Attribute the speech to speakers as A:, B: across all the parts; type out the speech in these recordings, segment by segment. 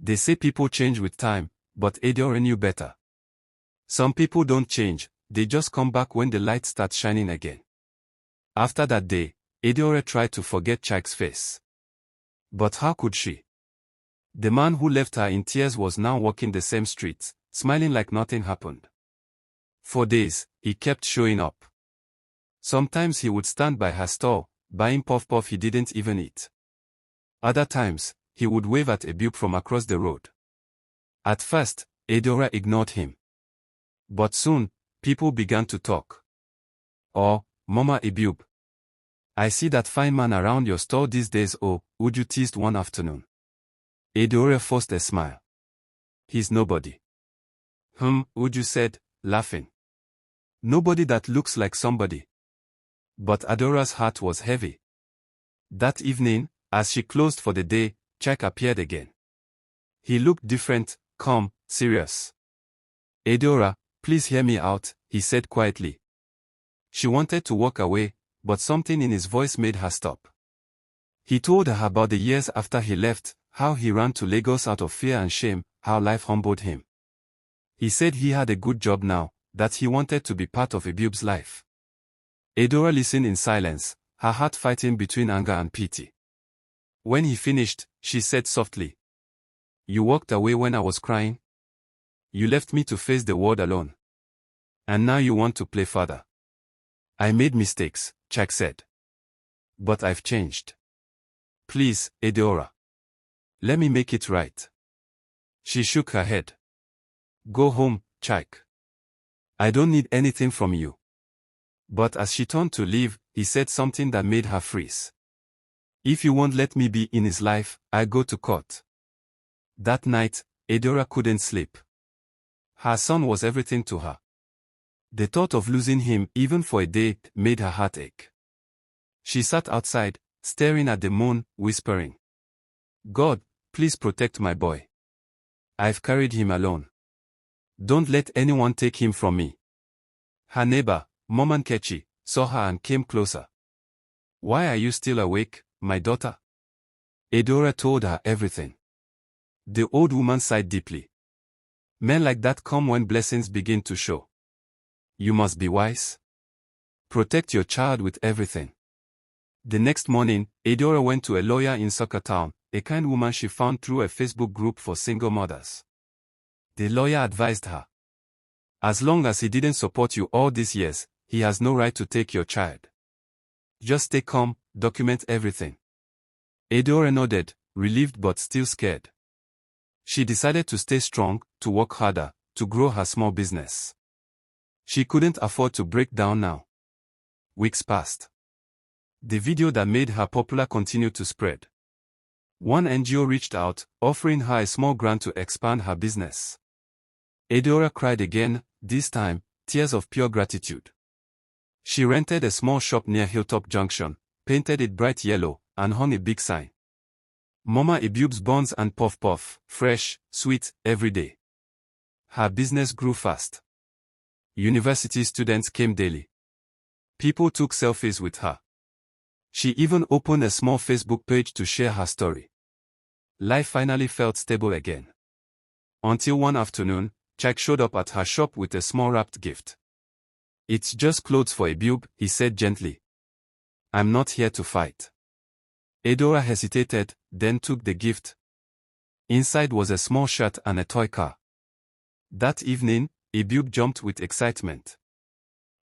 A: They say people change with time, but Adaora knew better. Some people don't change, they just come back when the light starts shining again. After that day, Adaora tried to forget Chike's face. But how could she? The man who left her in tears was now walking the same streets, smiling like nothing happened. For days, he kept showing up. Sometimes he would stand by her stall, buying puff-puff he didn't even eat. Other times, he would wave at Ebube from across the road. At first, Adaora ignored him. But soon, people began to talk. "Oh, Mama Ebube. I see that fine man around your store these days. Oh, Uju teased one afternoon." Adaora forced a smile. "He's nobody." Uju said, laughing. "Nobody that looks like somebody." But Adora's heart was heavy. That evening, as she closed for the day, Chike appeared again. He looked different, calm, serious. "Adaora, please hear me out," he said quietly. She wanted to walk away, but something in his voice made her stop. He told her about the years after he left, how he ran to Lagos out of fear and shame, how life humbled him. He said he had a good job now, that he wanted to be part of Ebube's life. Adaora listened in silence, her heart fighting between anger and pity. When he finished, she said softly, "You walked away when I was crying. You left me to face the world alone. And now you want to play father." "I made mistakes," Chike said. "But I've changed. Please, Adaora. Let me make it right." She shook her head. "Go home, Chike. I don't need anything from you." But as she turned to leave, he said something that made her freeze. "If you won't let me be in his life, I'll go to court." That night, Adaora couldn't sleep. Her son was everything to her. The thought of losing him, even for a day, made her heart ache. She sat outside, staring at the moon, whispering, "God, please protect my boy. I've carried him alone. Don't let anyone take him from me." Her neighbor, Mama Nkechi, saw her and came closer. "Why are you still awake, my daughter?" Adaora told her everything. The old woman sighed deeply. "Men like that come when blessings begin to show. You must be wise. Protect your child with everything." The next morning, Adaora went to a lawyer in Nsukka town, a kind woman she found through a Facebook group for single mothers. The lawyer advised her, "As long as he didn't support you all these years, he has no right to take your child. Just stay calm, document everything." Adaora nodded, relieved but still scared. She decided to stay strong, to work harder, to grow her small business. She couldn't afford to break down now. Weeks passed. The video that made her popular continued to spread. One NGO reached out, offering her a small grant to expand her business. Adaora cried again, this time, tears of pure gratitude. She rented a small shop near Hilltop Junction, painted it bright yellow, and hung a big sign. "Mama Ebube's buns and puff puff, fresh, sweet, every day." Her business grew fast. University students came daily. People took selfies with her. She even opened a small Facebook page to share her story. Life finally felt stable again. Until one afternoon, Chike showed up at her shop with a small wrapped gift. "It's just clothes for Ebube," he said gently. "I'm not here to fight." Adaora hesitated, then took the gift. Inside was a small shirt and a toy car. That evening, Ebube jumped with excitement.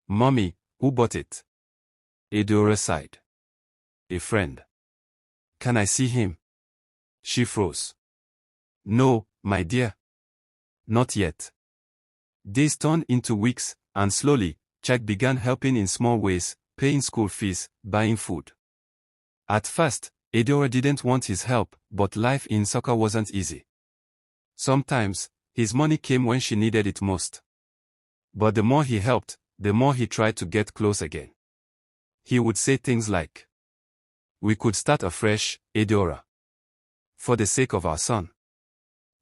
A: "Mommy, who bought it?" Adaora sighed. "A friend." "Can I see him?" She froze. "No, my dear. Not yet." Days turned into weeks, and slowly, Chike began helping in small ways, paying school fees, buying food. At first, Adaora didn't want his help, but life in Nsukka wasn't easy. Sometimes, his money came when she needed it most. But the more he helped, the more he tried to get close again. He would say things like, "We could start afresh, Adaora. For the sake of our son."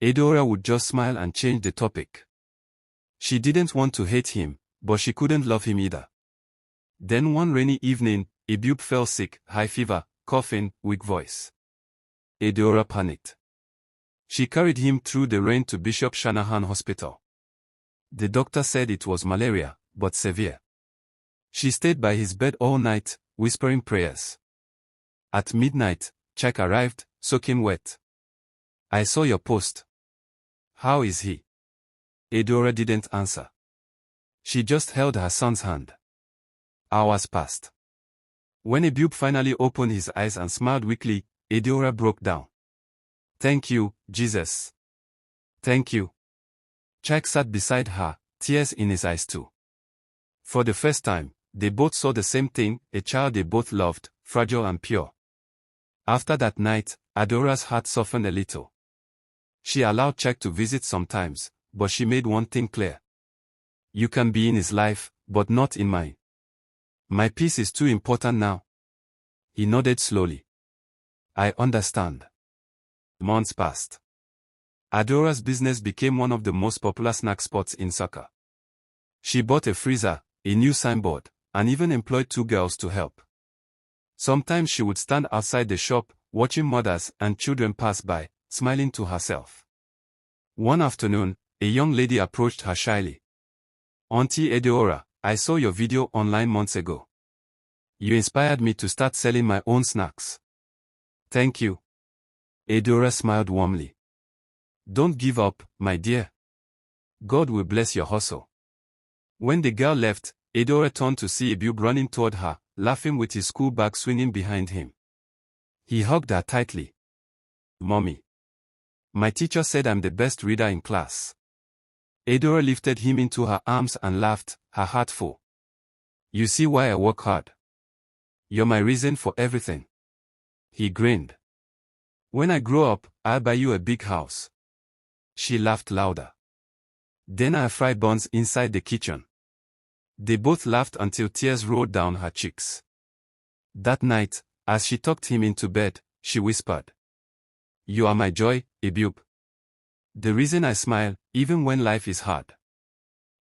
A: Adaora would just smile and change the topic. She didn't want to hate him, but she couldn't love him either. Then one rainy evening, Ebube fell sick, high fever, coughing, weak voice. Adaora panicked. She carried him through the rain to Bishop Shanahan Hospital. The doctor said it was malaria, but severe. She stayed by his bed all night, whispering prayers. At midnight, Chuck arrived, soaking wet. "I saw your post. How is he?" Adaora didn't answer. She just held her son's hand. Hours passed. When Abube finally opened his eyes and smiled weakly, Adaora broke down. "Thank you, Jesus. Thank you." Chuck sat beside her, tears in his eyes too. For the first time, they both saw the same thing, a child they both loved, fragile and pure. After that night, Adaora's heart softened a little. She allowed Chuck to visit sometimes, but she made one thing clear. "You can be in his life, but not in mine. My peace is too important now." He nodded slowly. "I understand." Months passed. Adaora's business became one of the most popular snack spots in Nsukka. She bought a freezer, a new signboard, and even employed 2 girls to help. Sometimes she would stand outside the shop, watching mothers and children pass by, smiling to herself. One afternoon, a young lady approached her shyly. "Auntie Adaora, I saw your video online months ago. You inspired me to start selling my own snacks." "Thank you." Adaora smiled warmly. "Don't give up, my dear. God will bless your hustle." When the girl left, Adaora turned to see Abube running toward her, laughing with his school bag swinging behind him. He hugged her tightly. "Mommy. My teacher said I'm the best reader in class." Adaora lifted him into her arms and laughed, her heart full. "You see why I work hard? You're my reason for everything." He grinned. "When I grow up, I'll buy you a big house." She laughed louder. "Then I'll fry buns inside the kitchen." They both laughed until tears rolled down her cheeks. That night, as she tucked him into bed, she whispered, "You are my joy, Abube. The reason I smile, even when life is hard."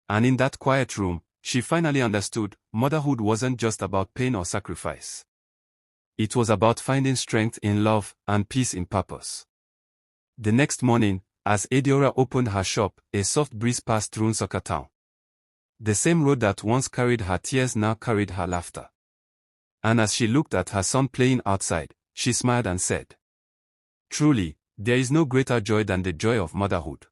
A: And in that quiet room, she finally understood, motherhood wasn't just about pain or sacrifice. It was about finding strength in love and peace in purpose. The next morning, as Adaora opened her shop, a soft breeze passed through Nsukka town. The same road that once carried her tears now carried her laughter. And as she looked at her son playing outside, she smiled and said, "Truly, there is no greater joy than the joy of motherhood."